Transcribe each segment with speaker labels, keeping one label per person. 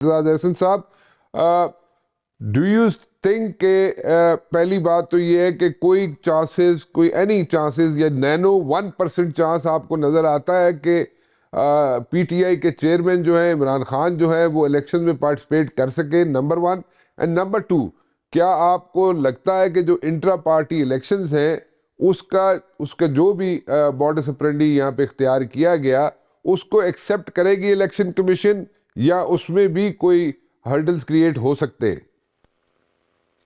Speaker 1: जैसन साहब, do you think के पहली बात तो ये है कि कोई चांसेस, कोई एनी चांसेस या नैनो 1% चांस आपको नज़र आता है कि पीटीआई के चेयरमैन जो है इमरान खान जो है वो इलेक्शन में पार्टिसिपेट कर सके, number one. And number two, क्या आपको लगता है कि जो इंट्रा पार्टी इलेक्शंस हैं उसका उसका जो भी बॉर्डर सप्रेंडी यहाँ पे इख्तियार किया गया उसको एक्सेप्ट करेगी इलेक्शन कमीशन, या उसमें भी कोई हर्डल्स क्रिएट हो सकते हैं?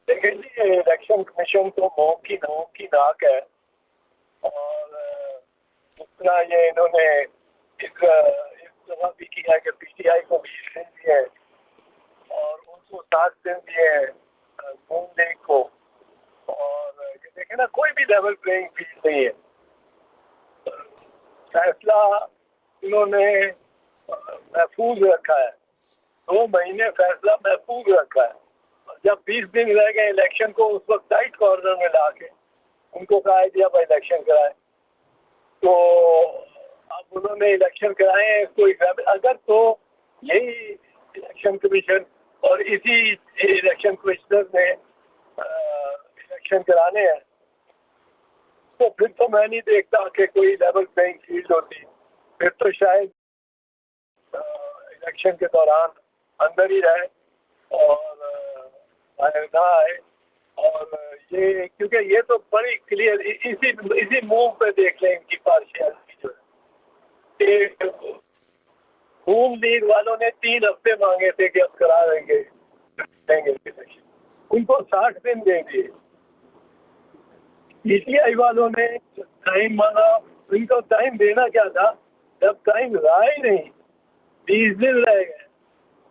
Speaker 2: देखिए जी, इलेक्शन कमीशन तो मुँह की नाक है। और दूसरा ये इन्होंने इस दफा भी किया कि पीटीआई को 20 दिन दिए और उनको 7 दिन दिए नून लीग को। और ये देखे ना, कोई भी लेवल प्लेइंग फील्ड नहीं है। फैसला इन्होंने महफूज रखा है, 2 महीने फैसला महफूज रखा है। जब 20 दिन रह गए इलेक्शन को, उस वक्त टाइट कॉर्नर में ला के उनको कहा कि अब इलेक्शन कराए। तो अब उन्होंने इलेक्शन कराए हैं। कोई अगर तो यही इलेक्शन कमीशन और इसी इलेक्शन कमिश्नर ने इलेक्शन कराने हैं, तो फिर तो मैं नहीं देखता कि कोई लेवल प्लेइंग फील्ड होती। फिर तो शायद इलेक्शन के दौरान अंदर ही रहे और ना आए। और ये, क्योंकि ये तो बड़ी क्लियर, इसी मूव पे देख लें इनकी पार्शियलिटी जो है। नून लीग वालों ने 3 हफ्ते मांगे थे कि अब करा देंगे इलेक्शन, उनको 60 दिन दे दिए। पीटीआई वालों ने टाइम मांगा, उनको टाइम देना क्या था, जब टाइम रहा ही नहीं, 20 दिन रह गए,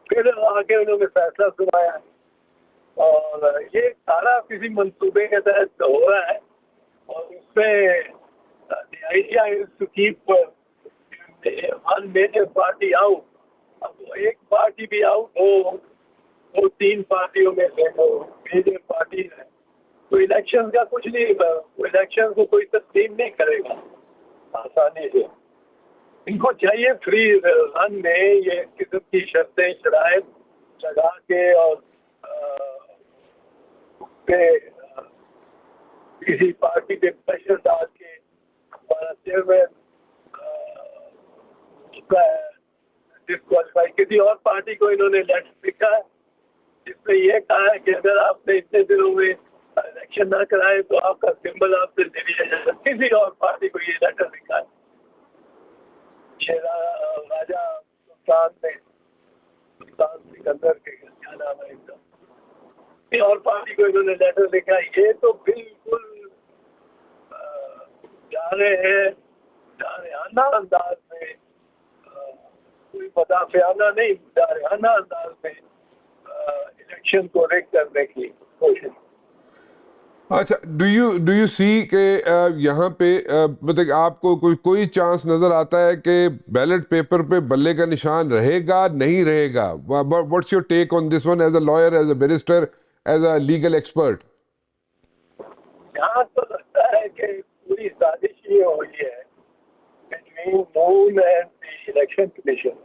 Speaker 2: फिर आके उन्होंने फैसला सुनाया। और ये सारा किसी मंसूबे के तहत हो रहा है। और उसमें idea is to keep one major party out. अब एक पार्टी भी आउट हो, वो 3 पार्टियों में से वो मेजर पार्टी है, तो इलेक्शन का कुछ नहीं, इलेक्शन को कोई तस्लीम नहीं करेगा आसानी से। इनको चाहिए फ्री रन में ये किस्म की शर्तें शराइत लगा के और पे किसी पार्टी पे प्रेशर डाल के हमारा चेयरमैन डिस्क्वालीफाई। किसी और पार्टी को इन्होंने लेटर लिखा है जिसमें यह कहा है कि अगर आपने इतने दिनों में इलेक्शन ना कराए तो आपका सिंबल आपसे ले लिया जाएगा। किसी और पार्टी को ये लेटर लिखा है। राजा सुल्तान सिकंदर के क्या नाम है इनका, और पार्टी को इन्होंने लेटर लिखा। ये तो बिल्कुल जा रहे हैं जारहाना अंदाज में, कोई मुदाफियाना नहीं, जारहाना अंदाज में इलेक्शन को रेक करने की कोशिश।
Speaker 1: अच्छा, डू यू सी के यहाँ पे मतलब आपको कोई चांस नजर आता है कि बैलेट पेपर पे बल्ले का निशान रहेगा, नहीं रहेगा? What's your take on this one as a lawyer, as a barrister, as a legal expert?
Speaker 2: यहाँ तो लगता है कि पूरी साजिश ये हो रही है between Noon and the election commission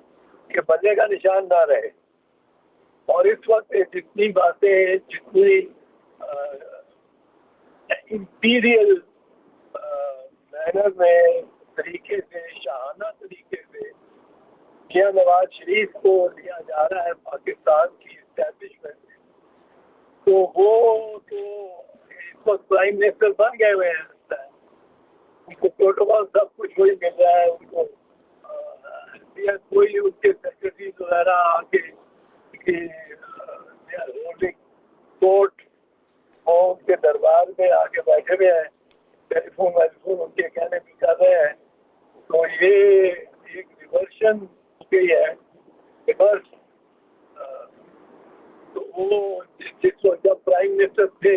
Speaker 2: कि बल्ले का निशान ना रहे। और इस वक्त जितनी बातें, जितनी इंपीरियल मैनर में, तरीके से, शाहाना तरीके से मियां नवाज शरीफ को लिया जा रहा है पाकिस्तान की एस्टैब्लिशमेंट में, तो वो तो इस वक्त प्राइम मिनिस्टर बन गए हुए हैं। उनको प्रोटोकॉल सब कुछ वही मिल रहा है उनको। कोई उनके सेक्रेटरी वगैरह आके होल्डिंग कोर्ट और उनके दरबार में आके बैठे हुए हैं, टेलीफोन वेलीफोन उनके कहने भी कर रहे हैं। तो ये एक रिवर्शन गई है, रिवर्स। तो वो जिसको जब प्राइम मिनिस्टर थे,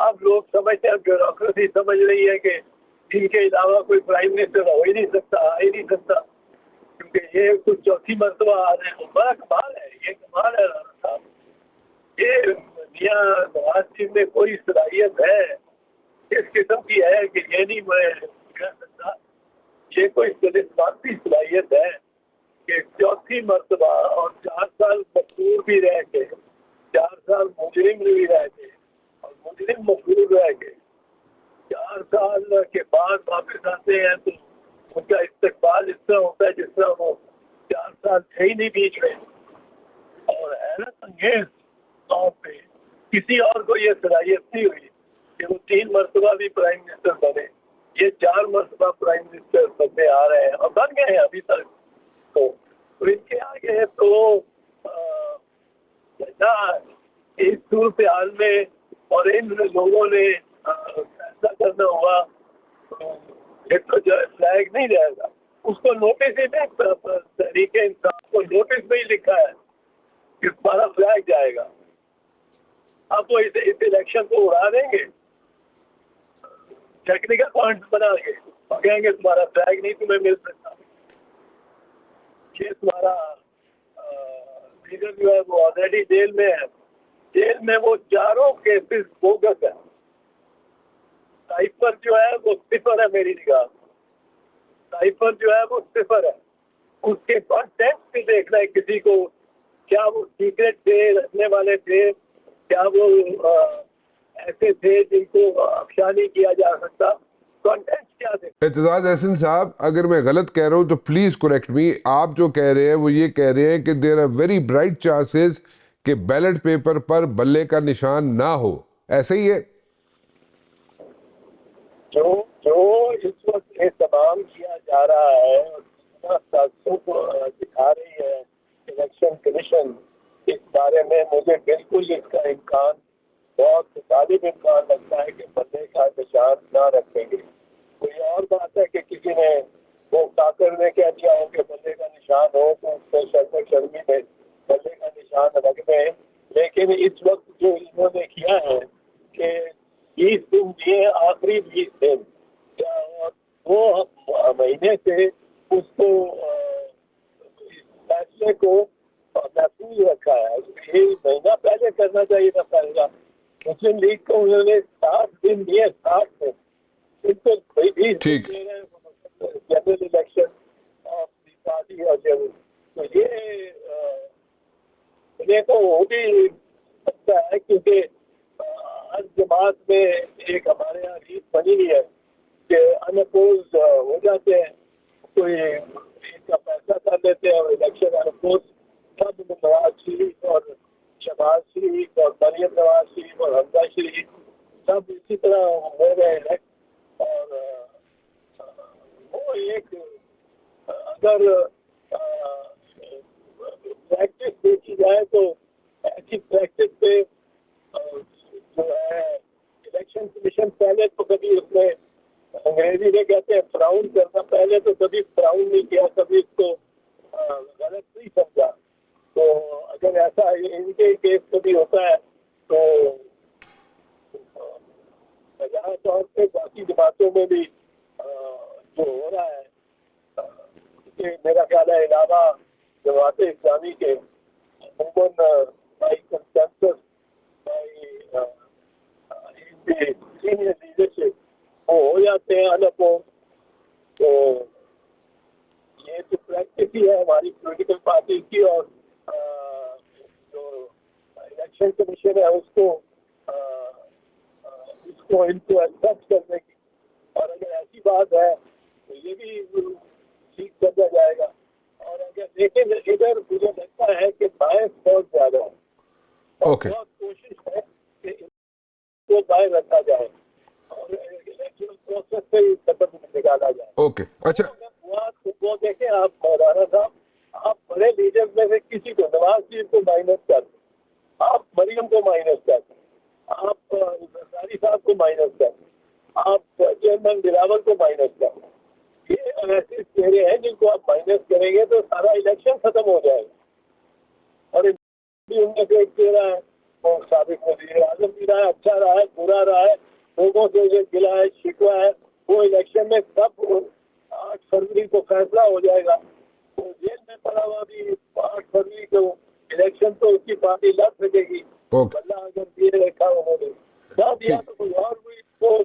Speaker 2: अब लोग समझते हैं, ब्यूरोक्रेसी समझ रही है कि इनके अलावा कोई प्राइम मिनिस्टर हो ही नहीं सकता, आ ही नहीं सकता, क्योंकि ये कुछ चौथी मरतबा आ रहे हैं। बड़ा कमाल है, ये कमाल है राणा साहब। ये मियां नवाज शरीफ में कोई सलाहियत है इस किस्म की है कि ये नहीं मैं कह सकता, ये कोई करिश्माती सलाहियत है कि चौथी मर्तबा और 4 साल मजबूर भी रह के, 4 साल मुजरिम भी रह के और मुजरिम मजबूर रह के 4 साल के बाद वापस आते हैं तो उनका इस्तेकबाल इस तरह होता है जिस तरह वो 4 साल थे ही नहीं बीच में। और हैरत अंगेज तौर पे किसी और को ये सलाहियत नहीं हुई कि वो 3 मरतबा भी प्राइम मिनिस्टर बने। ये 4 मरतबा प्राइम मिनिस्टर बनने आ रहे हैं और बन गए हैं अभी तक। तो इनके आगे तो इस सूरत हाल में और इन लोगों ने फैसला करना हुआ तो जो फ्लैग नहीं रहेगा उसको नोटिस ही में तहरीके इंसान को नोटिस में ही लिखा है कि तुम्हारा फ्लैग जाएगा। अब वो इस इलेक्शन को उड़ा देंगे टेक्निकल पॉइंट बना के और कहेंगे तुम्हारा फ्लैग नहीं तुम्हें मिल सकता। ये तुम्हारा लीडर जो है वो ऑलरेडी जेल में है। जेल में वो चारों केसेस बोगस है। साइफर जो है वो सिफर है मेरी निगाह। साइफर जो है वो सिफर है। उसके कंटेंट भी देखना है किसी को, क्या वो सीक्रेट थे, रखने वाले थे, क्या वो ऐसे थे जिनको अफशा नहीं किया जा सकता, कंटेंट क्या थे।
Speaker 1: एतजाज एहसन साहब, अगर मैं गलत कह रहा हूँ तो प्लीज करेक्ट मी। आप जो कह रहे हैं वो ये कह रहे हैं कि there are very bright chances कि बैलेट पेपर पर बल्ले का निशान ना हो, ऐसे ही है?
Speaker 2: जो जो इस वक्त इस्तेमाल किया जा रहा है और जितना साजिशों को दिखा रही है इलेक्शन कमीशन, इस बारे में मुझे बिल्कुल इसका इम्कान, बहुत गालिब इम्कान लगता है कि बल्ले का निशान ना रखेंगे। कोई और बात है कि किसी ने वो काकर ने कह दिया हो कि बल्ले का निशान हो तो उसको शर्म शर्मी में बल्ले का निशान रख दें। लेकिन इस वक्त जो इन्होंने किया है कि 20 दिन दिए, आखिरी 20 दिन और 2 महीने से उसको फैसले को महफूज रखा है। ये महीना पहले करना चाहिए था फैसला। मुस्लिम लीग को उन्होंने 60 दिन दिए, 60 दिन। इनको कोई भी
Speaker 1: ठीक।
Speaker 2: General election of the party और जनरल, तो ये को हो भी सकता है क्योंकि हर जमात में एक हमारे यहाँ रीत बनी हुई है कि अनअपोज हो जाते हैं, कोई इनका फैसला कर लेते हैं और इलेक्शन अनअपोज सब नवाज शरीफ और शहबाज शरीफ और मरियम नवाज शरीफ और हमजा शरीफ सब इसी तरह हो गए हैं। और वो एक अगर प्रैक्टिस देखी जाए तो ऐसी प्रैक्टिस पे जो है इलेक्शन कमीशन पहले तो कभी उसमें, अंग्रेजी में कहते हैं फ्राउन करना, पहले तो कभी फ्राउन नहीं किया, कभी इसको गलत नहीं समझा। तो अगर ऐसा इनके केस कभी होता है तो जहाँ तौर पे बाकी जमातों में भी जो हो रहा है कि मेरा ख्याल है इलावा जमात इस्लामी के बाई कंसेंसस सीनियर लीडरशिप वो हो जाते हैं अनअपोज। तो ये तो प्रैक्टिस ही है हमारी पॉलिटिकल पार्टी की और जो इलेक्शन कमीशन है उसको इनको एक्सेप्ट करने की। और अगर ऐसी बात है तो ये भी ठीक समझा जाएगा। और अगर लेकिन इधर मुझे लगता है कि बायस बहुत ज्यादा है और बहुत कोशिश है कि इसको बाहर रखा जाए और इलेक्शन प्रोसेस से ही खत्म निकाला जाए।
Speaker 1: अच्छा,
Speaker 2: वो देखें आप मौलाना साहब, आप बड़े लीडर में से किसी को, नवाज शरीफ को माइनस कर दें, आप मरियम को माइनस कर दें, आप जरदारी साहब को माइनस कर दें, आप चेयरमैन बिलावल को माइनस कर दें। ये ऐसे चेहरे हैं जिनको आप माइनस करेंगे तो सारा इलेक्शन खत्म हो जाएगा। और उनमें से एक चेहरा है वो साबिक वज़ीर आज़म भी रहा है, अच्छा रहा है, बुरा रहा है, लोगों से जो गिला है, शिकवा है, वो इलेक्शन में सब 8 फरवरी को फैसला हो जाएगा। तो जेल में पड़ा हुआ भी 8 फरवरी को इलेक्शन तो उसकी पार्टी लड़ सकेगी। अल्लाह अगर दिए रखा उन्होंने ना दिया तो कोई और हुई तो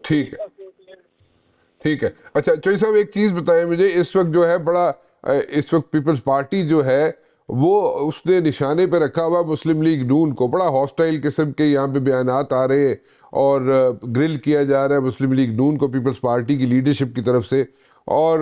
Speaker 1: ठीक है। अच्छा चौधरी साहब, एक चीज बताएं मुझे, इस वक्त जो है बड़ा इस वक्त पीपल्स पार्टी जो है वो उसने निशाने पे रखा हुआ मुस्लिम लीग नून को। बड़ा हॉस्टाइल किस्म के यहाँ पे बयानात आ रहे हैं और ग्रिल किया जा रहा है मुस्लिम लीग नून को पीपल्स पार्टी की लीडरशिप की तरफ से। और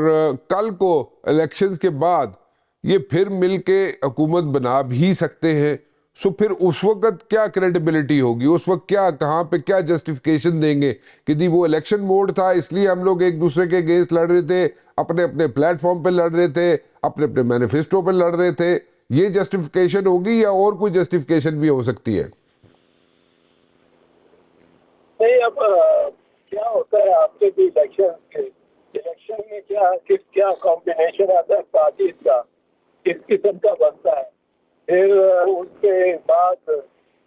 Speaker 1: कल को इलेक्शंस के बाद ये फिर मिल के हुकूमत बना भी सकते हैं। सो फिर उस वक्त क्या क्रेडिबिलिटी होगी, उस वक्त क्या कहाँ पे क्या जस्टिफिकेशन देंगे कि जी वो इलेक्शन मोड था इसलिए हम लोग एक दूसरे के अगेंस्ट लड़ रहे थे, अपने अपने प्लेटफॉर्म पे लड़ रहे थे, अपने अपने मैनिफेस्टो पे लड़ रहे थे, ये जस्टिफिकेशन होगी या और कोई जस्टिफिकेशन भी हो सकती है?
Speaker 2: नहीं, अब क्या होता है आपके भी इलेक्शन में क्या कॉम्बिनेशन आता है पार्टी का, किस किस्म का बनता है, फिर उसके बाद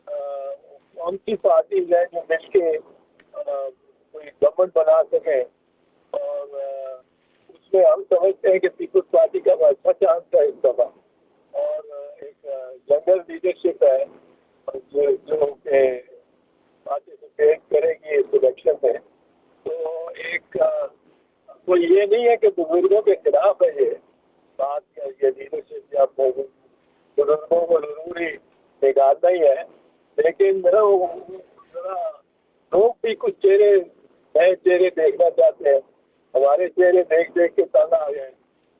Speaker 2: कौन सी पार्टी है जो मिलके कोई गवर्नमेंट बना सके। और उसमें हम समझते हैं कि पीपल्स पार्टी का अच्छा चांस है इस दफा, और एक जनरल लीडरशिप है जो कि पार्टी से फेस करेगी इस इलेक्शन में। तो एक कोई ये नहीं है कि बुजुर्गों के खिलाफ है ये बात, ये लीडरशिप या बुजुर्गों को जरूरी निकालना ही है, लेकिन जरा लोग भी कुछ नए चेहरे देखना चाहते हैं। हमारे चेहरे देख देख के तंग आ गए।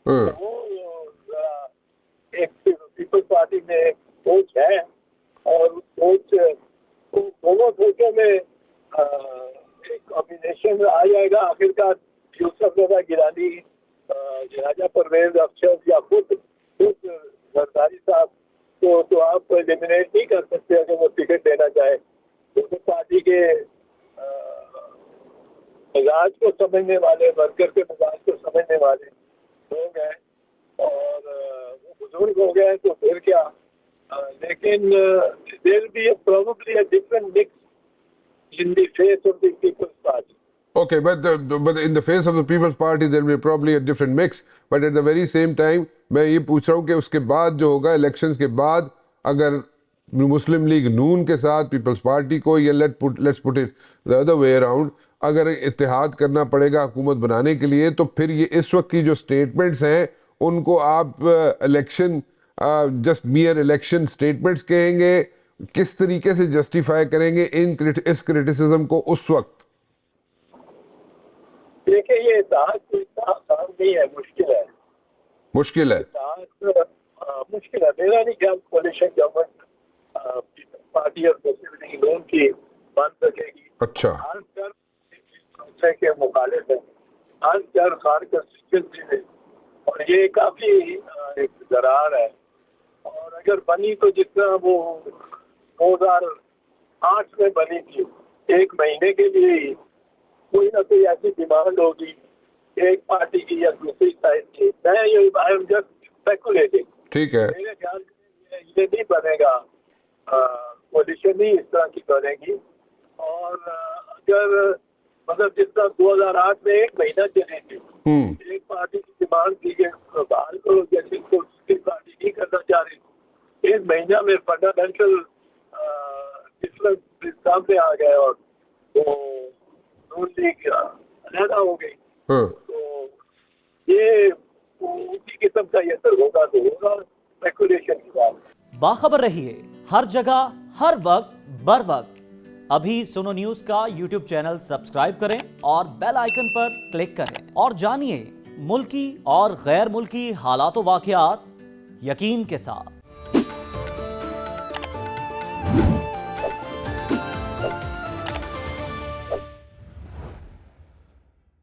Speaker 2: तो वो जरा एक पीपल्स पार्टी में एक सोच है, और उस सोच दोनों सोचों में एक कॉम्बिनेशन आ जाएगा आखिरकार। यूसुफ रजा गिलानी, राजा परवेज अफसर या खुद जरदारी साहब को तो आप एलिमिनेट नहीं कर सकते अगर वो टिकट देना चाहे। पीपल्स पार्टी के मिजाज को समझने वाले, वर्कर के मिजाज को समझने वाले लोग हैं, और वो बुजुर्ग हो गए तो फिर क्या। लेकिन there will be probably a different mix in the face of the People's Party.
Speaker 1: Okay, but in the face of the People's Party there will be probably a different mix. But at the very same time, मैं ये पूछ रहा हूँ कि उसके बाद जो होगा इलेक्शंस के बाद, अगर मुस्लिम लीग नून के साथ पीपल्स पार्टी को, या let's put it the other way around, अगर इत्तेहाद करना पड़ेगा हुकूमत बनाने के लिए, तो फिर ये इस वक्त की जो स्टेटमेंट्स हैं उनको आप इलेक्शन जस्ट मियर इलेक्शन स्टेटमेंट्स कहेंगे? किस तरीके से जस्टिफाई करेंगे इस क्रिटिसिज्म को उस वक्त?
Speaker 2: देखिए, ये इत्तेहाद कोई इतना आसान नहीं है, मुश्किल है।
Speaker 1: मुश्किल है?
Speaker 2: मुश्किल है। मेरा नहीं ख्याल कोalition गवर्नमेंट पार्टी और मुस्लिम लीग नून की बन सकेगी।
Speaker 1: अच्छा।
Speaker 2: खासकर के मुखालिफ है, खासकर खान कंस्टिट्यूंसी में, और ये काफी एक दरार है। और अगर बनी तो जितना वो 2008 में बनी थी, एक महीने के लिए ही कोई ना कोई ऐसी डिमांड होगी एक पार्टी की या दूसरी साइड की। I am just speculating.
Speaker 1: ठीक है।
Speaker 2: मेरे ख्याल में ये नहीं बनेगा, कोalition नहीं इस तरह की बनेगी। और अगर मतलब जितना 2008 में एक महीना चली थी, एक पार्टी की डिमांड थी कि बाहर करो, जैसे दूसरी पार्टी नहीं करना चाह रही, एक महीना में फंडामेंटल डिफरेंस सामने आ गए और वो नून लीग अलहदा हो गई। तो ये उसी किस्म का ये असर होगा तो होगा, स्पेकुलेशन की बात।
Speaker 3: बाखबर रहिए हर जगह हर वक्त बर वक्त। अभी सुनो न्यूज का यूट्यूब चैनल सब्सक्राइब करें और बेल आइकन पर क्लिक करें और जानिए मुल्की और गैर मुल्की हालात व वाक़यात यकीन के साथ।